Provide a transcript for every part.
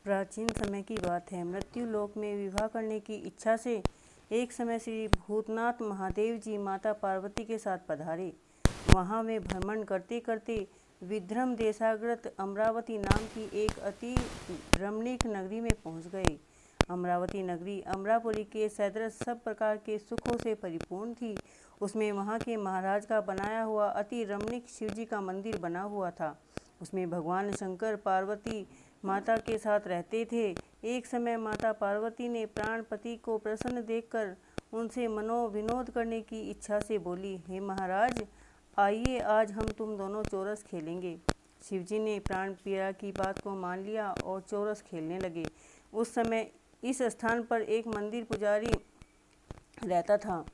प्राचीन समय की बात है। मृत्यु लोक में विवाह करने की इच्छा से एक समय श्री भूतनाथ महादेव जी माता पार्वती के साथ पधारे। वहाँ वे भ्रमण करते करते विद्रम देशाग्रत अमरावती नाम की एक अति रमणीक नगरी में पहुँच गए। अमरावती नगरी अमरापुरी के सदृश सब प्रकार के सुखों से परिपूर्ण थी। उसमें वहाँ के महाराज का बनाया हुआ अति रमणीक शिवजी का मंदिर बना हुआ था। उसमें भगवान शंकर पार्वती माता के साथ रहते थे। एक समय माता पार्वती ने प्राणपति को प्रसन्न देखकर उनसे मनोविनोद करने की इच्छा से बोली, हे महाराज, आइए आज हम तुम दोनों चौरस खेलेंगे। शिवजी ने प्राण प्रिया की बात को मान लिया और चौरस खेलने लगे। उस समय इस स्थान पर एक मंदिर पुजारी रहता था।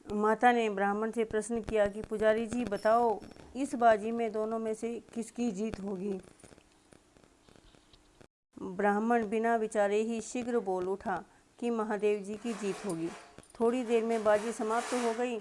माता ने ब्राह्मण से प्रश्न किया कि पुजारी जी बताओ, इस बाजी में दोनों में से किसकी जीत होगी। ब्राह्मण बिना विचारे ही शीघ्र बोल उठा कि महादेव जी की जीत होगी। थोड़ी देर में बाजी समाप्त हो गई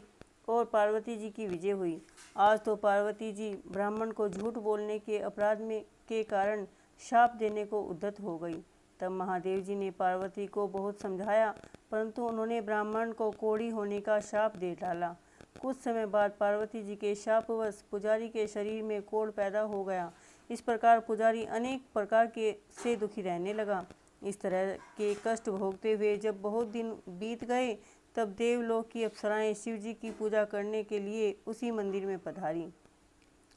और पार्वती जी की विजय हुई। आज तो पार्वती जी ब्राह्मण को झूठ बोलने के अपराध में के कारण शाप देने को उद्यत हो गई। तब महादेव जी ने पार्वती को बहुत समझाया, परंतु उन्होंने ब्राह्मण को कोढ़ी होने का शाप दे डाला। कुछ समय बाद पार्वती जी के शापवश पुजारी के शरीर में कोढ़ पैदा हो गया। इस प्रकार पुजारी अनेक प्रकार के से दुखी रहने लगा। इस तरह के कष्ट भोगते हुए जब बहुत दिन बीत गए, तब देवलोक की अप्सराएं शिव जी की पूजा करने के लिए उसी मंदिर में पधारी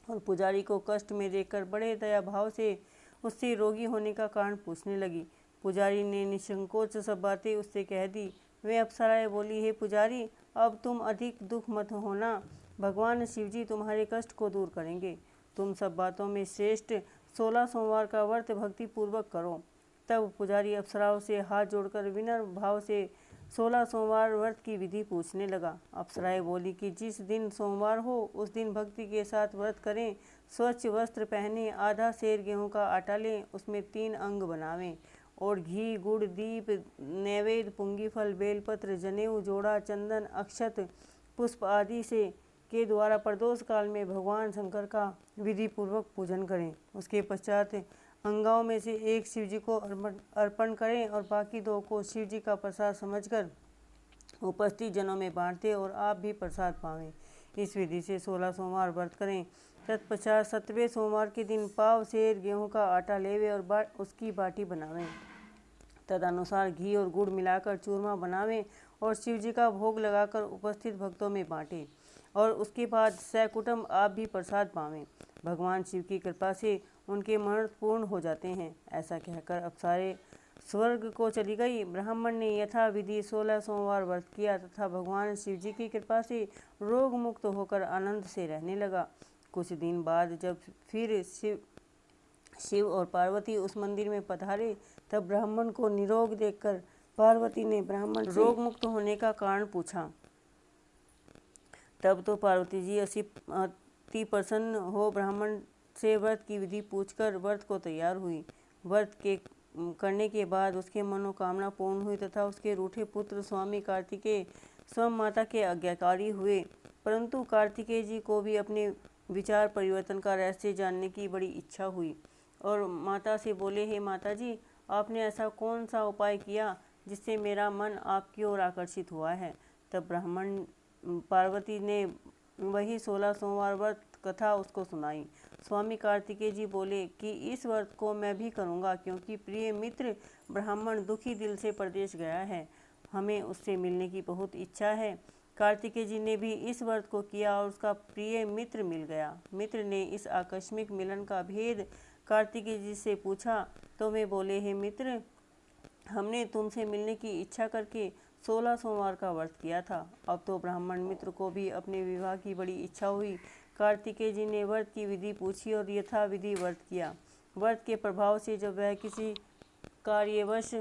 और पुजारी को कष्ट में देखकर बड़े दया भाव से उससे रोगी होने का कारण पूछने लगी। पुजारी ने निसंकोच सब बातें उससे कह दी। वे अप्सराएं बोली, हे पुजारी, अब तुम अधिक दुख मत होना, भगवान शिवजी तुम्हारे कष्ट को दूर करेंगे। तुम सब बातों में श्रेष्ठ 16 सोमवार का व्रत भक्ति पूर्वक करो। तब पुजारी अप्सराओं से हाथ जोड़कर विनम्र भाव से 16 सोमवार व्रत की विधि पूछने लगा। अप्सराएं बोली कि जिस दिन सोमवार हो उस दिन भक्ति के साथ व्रत करें, स्वच्छ वस्त्र पहने, आधा सेर गेहूं का आटा लें, उसमें 3 अंग बनावें और घी, गुड़, दीप, नैवेद्य, पुंगीफल, बेलपत्र, जनेऊ, जोड़ा, चंदन, अक्षत, पुष्प आदि से के द्वारा प्रदोष काल में भगवान शंकर का विधि पूर्वक पूजन करें। उसके पश्चात अंगाओं में से एक शिवजी को अर्पण करें और बाकी 2 को शिवजी का प्रसाद समझकर उपस्थित जनों में बांटते और आप भी प्रसाद पावें। इस विधि से 16 सोमवार व्रत करें। तत्पश्चात 7वें सोमवार के दिन पाव सेर गेहूं का आटा लेवे और उसकी बाटी बनावें। तदनुसार घी और गुड़ मिलाकर चूरमा बनावें और शिवजी का भोग लगाकर उपस्थित भक्तों में बांटें और उसके बाद सकुटुंब आप भी प्रसाद पावें। भगवान शिव की कृपा से उनके मनोरथ पूर्ण हो जाते हैं। ऐसा कहकर अप्सराएं स्वर्ग को चली गई। ब्राह्मण ने यथा विधि 16 सोमवार व्रत किया तथा भगवान शिव जी की कृपा से रोग मुक्त होकर आनंद से रहने लगा। कुछ दिन बाद जब फिर शिव और पार्वती उस मंदिर में पधारे, तब ब्राह्मण को निरोग देखकर पार्वती ने ब्राह्मण से रोग मुक्त होने का कारण पूछा। तब तो पार्वती जी अति प्रसन्न हो ब्राह्मण से व्रत की विधि पूछकर व्रत को तैयार हुई। व्रत के करने के बाद उसके मनोकामना पूर्ण हुई तथा उसके रूठे पुत्र स्वामी कार्तिकेय स्वयं माता के आज्ञाकारी हुए। परंतु कार्तिकेय जी को भी अपने विचार परिवर्तन का रहस्य जानने की बड़ी इच्छा हुई और माता से बोले, हे माता जी, आपने ऐसा कौन सा उपाय किया जिससे मेरा मन आपकी ओर आकर्षित हुआ है। तब ब्राह्मण पार्वती ने वही 16 सोमवार व्रत कथा उसको सुनाई। स्वामी कार्तिकेय जी बोले कि इस व्रत को मैं भी करूँगा, क्योंकि प्रिय मित्र ब्राह्मण दुखी दिल से प्रदेश गया है, हमें उससे मिलने की बहुत इच्छा है। कार्तिकेय जी ने भी इस व्रत को किया और उसका प्रिय मित्र मिल गया। मित्र ने इस आकस्मिक मिलन का भेद कार्तिकेय जी से पूछा तो वे बोले, हे मित्र, हमने तुमसे मिलने की इच्छा करके 16 सोमवार का व्रत किया था। अब तो ब्राह्मण मित्र को भी अपने विवाह की बड़ी इच्छा हुई। कार्तिकेय जी ने व्रत की विधि पूछी और यथा विधि व्रत किया। व्रत के प्रभाव से जब वह किसी कार्यवश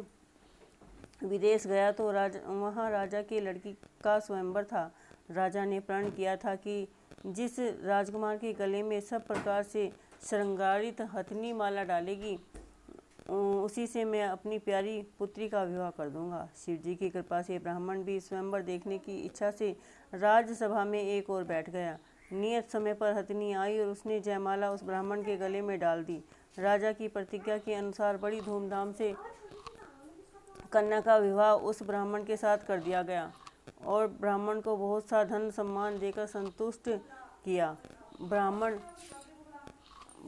विदेश गया तो वहाँ राजा के लड़की का स्वयंवर था। राजा ने प्रण किया था कि जिस राजकुमार के गले में सब प्रकार से श्रृंगारित हथनी माला डालेगी, उसी से मैं अपनी प्यारी पुत्री का विवाह कर दूंगा। शिव जी की कृपा से ब्राह्मण भी स्वयंवर देखने की इच्छा से राजसभा में एक ओर बैठ गया। नियत समय पर हथनी आई और उसने जयमाला उस ब्राह्मण के गले में डाल दी। राजा की प्रतिज्ञा के अनुसार बड़ी धूमधाम से कन्या का विवाह उस ब्राह्मण के साथ कर दिया गया और ब्राह्मण को बहुत सा धन सम्मान देकर संतुष्ट किया।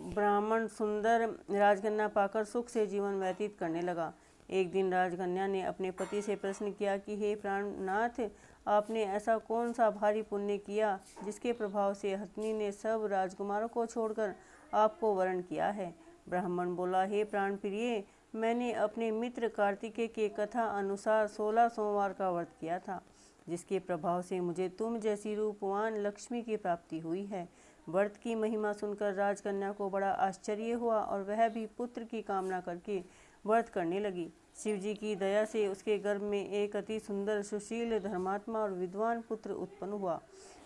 ब्राह्मण सुंदर राजकन्या पाकर सुख से जीवन व्यतीत करने लगा। एक दिन राजकन्या ने अपने पति से प्रश्न किया कि हे प्राणनाथ, आपने ऐसा कौन सा भारी पुण्य किया जिसके प्रभाव से हथिनी ने सब राजकुमारों को छोड़कर आपको वरण किया है। ब्राह्मण बोला, हे प्राण प्रिय, मैंने अपने मित्र कार्तिकेय के कथा अनुसार 16 सोमवार का व्रत किया था, जिसके प्रभाव से मुझे तुम जैसी रूपवान लक्ष्मी की प्राप्ति हुई है। व्रत की महिमा सुनकर राजकन्या को बड़ा आश्चर्य हुआ और वह भी पुत्र की कामना करके व्रत करने लगी। शिवजी की दया से उसके गर्भ में एक अति सुंदर, सुशील, धर्मात्मा और विद्वान पुत्र उत्पन्न हुआ।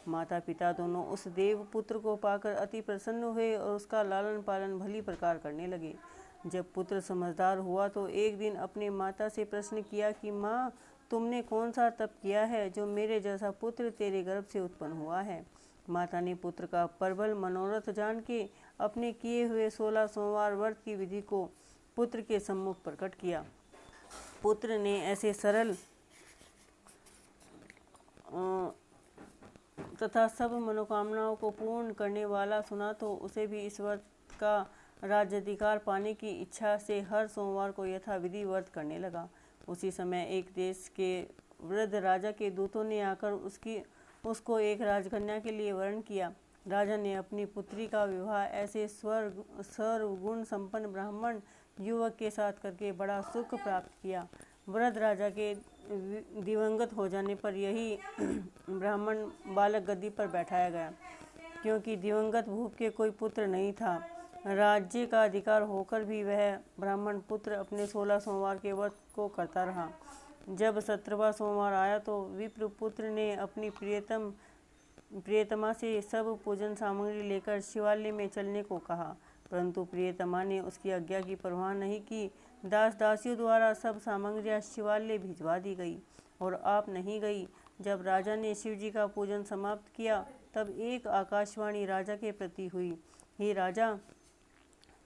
माता पिता दोनों उस देव पुत्र को पाकर अति प्रसन्न हुए और उसका लालन पालन भली प्रकार करने लगे। जब पुत्र समझदार हुआ तो एक दिन अपने माता से प्रश्न किया कि माँ, तुमने कौन सा तप किया है जो मेरे जैसा पुत्र तेरे गर्भ से उत्पन्न हुआ है। माता ने पुत्र का प्रबल मनोरथ जान के अपने किए हुए 16 सोमवार व्रत की विधि को पुत्र के सम्मुख प्रकट किया। पुत्र ने ऐसे सरल तथा सब मनोकामनाओं को पूर्ण करने वाला सुना तो उसे भी इस व्रत का राज्याधिकार पाने की इच्छा से हर सोमवार को यथाविधि व्रत करने लगा। उसी समय एक देश के वृद्ध राजा के दूतों ने आकर उसको एक राजकन्या के लिए वरण किया। राजा ने अपनी पुत्री का विवाह ऐसे सर्वगुण संपन्न ब्राह्मण युवक के साथ करके बड़ा सुख प्राप्त किया। वृद्ध राजा के दिवंगत हो जाने पर यही ब्राह्मण बालक गद्दी पर बैठाया गया, क्योंकि दिवंगत भूप के कोई पुत्र नहीं था। राज्य का अधिकार होकर भी वह ब्राह्मण पुत्र अपने 16 सोमवार के व्रत को करता रहा। जब 17वां सोमवार आया तो विप्र पुत्र ने अपनी प्रियतमा से सब पूजन सामग्री लेकर शिवालय में चलने को कहा, परंतु प्रियतमा ने उसकी आज्ञा की परवाह नहीं की। दास दासियों द्वारा सब सामग्रियां शिवालय भिजवा दी गई और आप नहीं गई। जब राजा ने शिवजी का पूजन समाप्त किया तब एक आकाशवाणी राजा के प्रति हुई, हे राजा,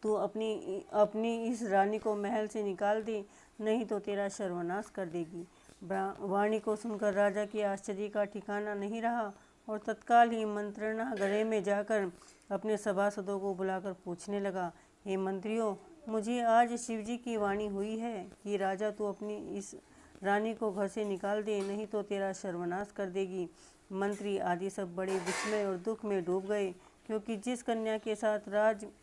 तू अपनी इस रानी को महल से निकाल दे, नहीं तो तेरा सर्वनाश कर देगी। वाणी को सुनकर राजा के आश्चर्य का ठिकाना नहीं रहा और तत्काल ही मंत्रणा गृह में जाकर अपने सभासदों को बुलाकर पूछने लगा, हे मंत्रियों, मुझे आज शिवजी की वाणी हुई है कि राजा तू अपनी इस रानी को घर से निकाल दे, नहीं तो तेरा सर्वनाश कर देगी। मंत्री आदि सब बड़े विस्मय और दुख में डूब गए, क्योंकि जिस कन्या के साथ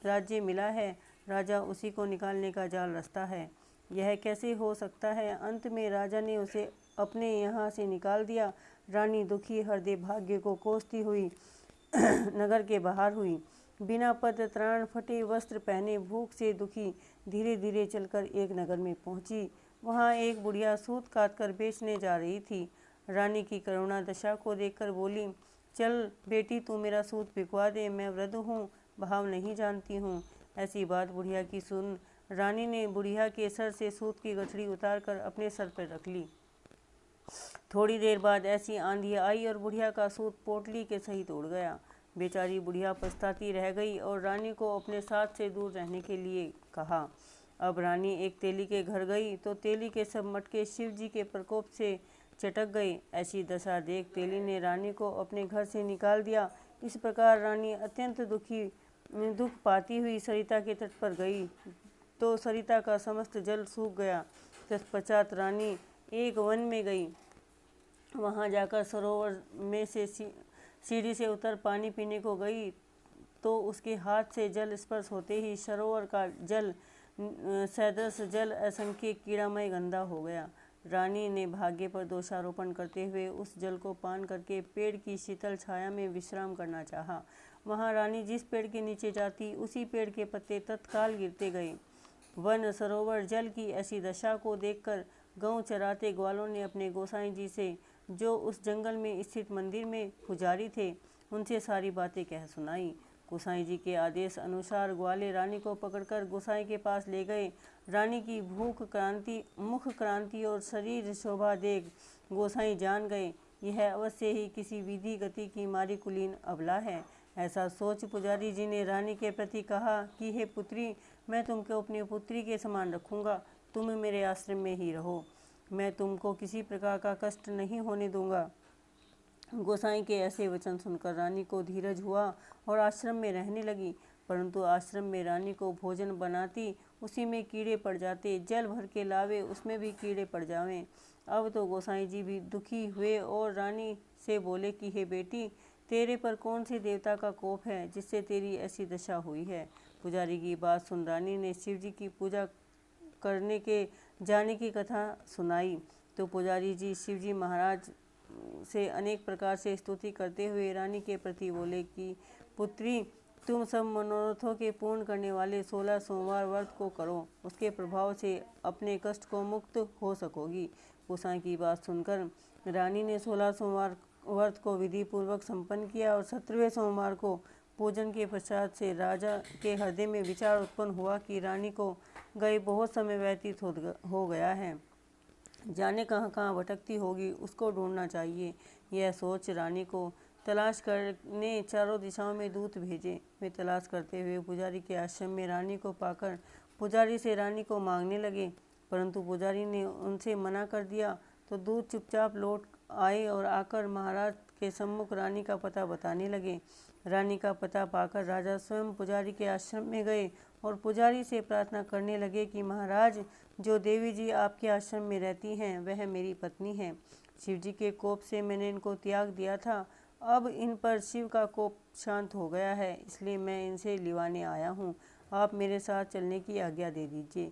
राज्य मिला है, राजा उसी को निकालने का जाल रचता है। यह कैसे हो सकता है। अंत में राजा ने उसे अपने यहाँ से निकाल दिया। रानी दुखी हृदय भाग्य को कोसती हुई नगर के बाहर हुई। बिना पद त्राण, फटे वस्त्र पहने, भूख से दुखी धीरे धीरे चलकर एक नगर में पहुंची। वहां एक बुढ़िया सूत काटकर बेचने जा रही थी। रानी की करुणा दशा को देखकर बोली, चल बेटी, तू मेरा सूत बिकवा दे, मैं वृद्ध हूँ, भाव नहीं जानती हूँ। ऐसी बात बुढ़िया की सुन रानी ने बुढ़िया के सर से सूत की गठड़ी उतारकर अपने सर पर रख ली। थोड़ी देर बाद ऐसी आंधी आई और बुढ़िया का सूत पोटली के सहित उड़ गया। बेचारी बुढ़िया पछताती रह गई और रानी को अपने साथ से दूर रहने के लिए कहा। अब रानी एक तेली के घर गई तो तेली के सब मटके शिव जी के प्रकोप से चटक गए। ऐसी दशा देख तेली ने रानी को अपने घर से निकाल दिया। इस प्रकार रानी अत्यंत दुख पाती हुई सरिता के तट पर गई तो सरिता का समस्त जल सूख गया। तत्पश्चात रानी एक वन में गई। वहां जाकर सरोवर में से सीढ़ी से उतर पानी पीने को गई तो उसके हाथ से जल स्पर्श होते ही सरोवर का जल सैदृश जल असंख्य कीड़ामय गंदा हो गया। रानी ने भाग्य पर दोषारोपण करते हुए उस जल को पान करके पेड़ की शीतल छाया में विश्राम करना चाहा। वहां रानी जिस पेड़ के नीचे जाती उसी पेड़ के पत्ते तत्काल गिरते गए। वन सरोवर जल की ऐसी दशा को देखकर गौ चराते ग्वालों ने अपने गोसाई जी से, जो उस जंगल में स्थित मंदिर में पुजारी थे, उनसे सारी बातें कह सुनाई। गोसाई जी के आदेश अनुसार ग्वाले रानी को पकड़कर गोसाई के पास ले गए। रानी की मुख क्रांति और शरीर शोभा देख गोसाई जान गए, यह अवश्य ही किसी विधि गति की मारी कुलीन अबला है। ऐसा सोच पुजारी जी ने रानी के प्रति कहा कि हे पुत्री, मैं तुमको अपनी पुत्री के समान रखूंगा। तुम मेरे आश्रम में ही रहो। मैं तुमको किसी प्रकार का कष्ट नहीं होने दूंगा। गोसाई के ऐसे वचन सुनकर रानी को धीरज हुआ और आश्रम में रहने लगी। परंतु आश्रम में रानी को भोजन बनाती, उसी में कीड़े पड़ जाते। जल भर के लावे, उसमें भी कीड़े पड़ जावें। अब तो गोसाई जी भी दुखी हुए और रानी से बोले कि हे बेटी, तेरे पर कौन से देवता का कोप है जिससे तेरी ऐसी दशा हुई है। पुजारी की बात सुन रानी ने शिव जी की पूजा करने के जाने की कथा सुनाई। तो पुजारी जी शिव जी महाराज से अनेक प्रकार से स्तुति करते हुए रानी के प्रति बोले कि पुत्री, तुम सब मनोरथों के पूर्ण करने वाले 16 सोमवार व्रत को करो। उसके प्रभाव से अपने कष्ट को मुक्त हो सकोगी। गोसाई की बात सुनकर रानी ने 16 सोमवार व्रत को विधि पूर्वक संपन्न किया और 17वें सोमवार को पूजन के पश्चात से राजा के हृदय में विचार उत्पन्न हुआ कि रानी को गए बहुत समय व्यतीत हो गया है, जाने कहाँ कहाँ भटकती होगी, उसको ढूंढना चाहिए। यह सोच रानी को तलाश करने चारों दिशाओं में दूत भेजे। वे तलाश करते हुए पुजारी के आश्रम में रानी को पाकर पुजारी से रानी को मांगने लगे, परंतु पुजारी ने उनसे मना कर दिया। तो दूत चुपचाप लौट आए और आकर महाराज के सम्मुख रानी का पता बताने लगे। रानी का पता पाकर राजा स्वयं पुजारी के आश्रम में गए और पुजारी से प्रार्थना करने लगे कि महाराज, जो देवी जी आपके आश्रम में रहती हैं वह मेरी पत्नी है। शिव जी के कोप से मैंने इनको त्याग दिया था। अब इन पर शिव का कोप शांत हो गया है, इसलिए मैं इनसे लिवाने आया हूँ। आप मेरे साथ चलने की आज्ञा दे दीजिए।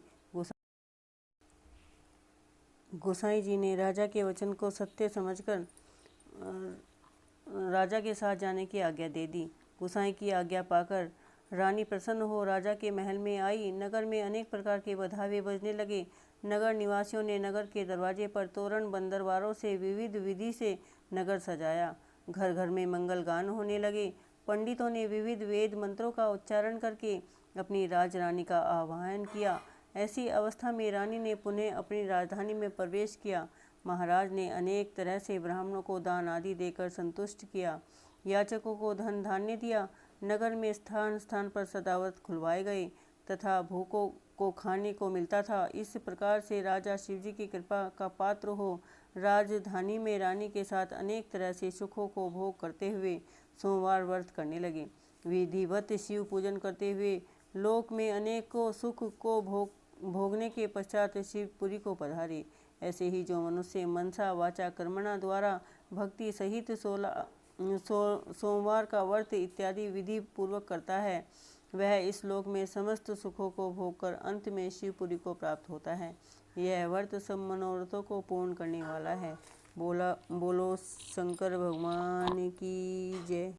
गोसाई जी ने राजा के वचन को सत्य समझकर राजा के साथ जाने की आज्ञा दे दी। गोसाई की आज्ञा पाकर रानी प्रसन्न हो राजा के महल में आई। नगर में अनेक प्रकार के बधावे बजने लगे। नगर निवासियों ने नगर के दरवाजे पर तोरण बंदरवारों से विविध विधि से नगर सजाया। घर घर में मंगल गान होने लगे। पंडितों ने विविध वेद मंत्रों का उच्चारण करके अपनी राजरानी का आह्वान किया। ऐसी अवस्था में रानी ने पुनः अपनी राजधानी में प्रवेश किया। महाराज ने अनेक तरह से ब्राह्मणों को दान आदि देकर संतुष्ट किया। याचकों को धन धान्य दिया। नगर में स्थान स्थान पर सदावत खुलवाए गए तथा भूखों को खाने को मिलता था। इस प्रकार से राजा शिवजी की कृपा का पात्र हो राजधानी में रानी के साथ अनेक तरह से सुखों को भोग करते हुए सोमवार व्रत करने लगे। विधिवत शिव पूजन करते हुए लोक में अनेकों सुख को भोगने के पश्चात शिवपुरी को पधारे। ऐसे ही जो मनुष्य मनसा वाचा कर्मणा द्वारा भक्ति सहित सोमवार का व्रत इत्यादि विधि पूर्वक करता है, वह इस लोक में समस्त सुखों को भोगकर अंत में शिवपुरी को प्राप्त होता है। यह व्रत सब मनोरथों को पूर्ण करने वाला है। बोलो शंकर भगवान की जय।